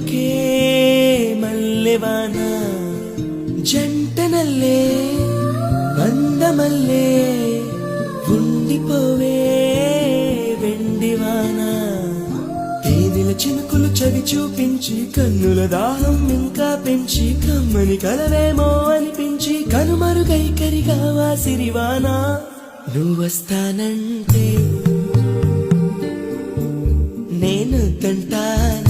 పలికే మల్లెవాన జంటనల్లే అందమల్లే ఉండిపోవే వెండివాన తేనెల చినుకులు చవి చూపించి కన్నుల దాహం ఇంకా పెంచి కమ్మని కలవేమో అనిపించి కనుమరుగైకరిగా వాసిరివానా నువ్వొస్తానంటే నేను తంటాను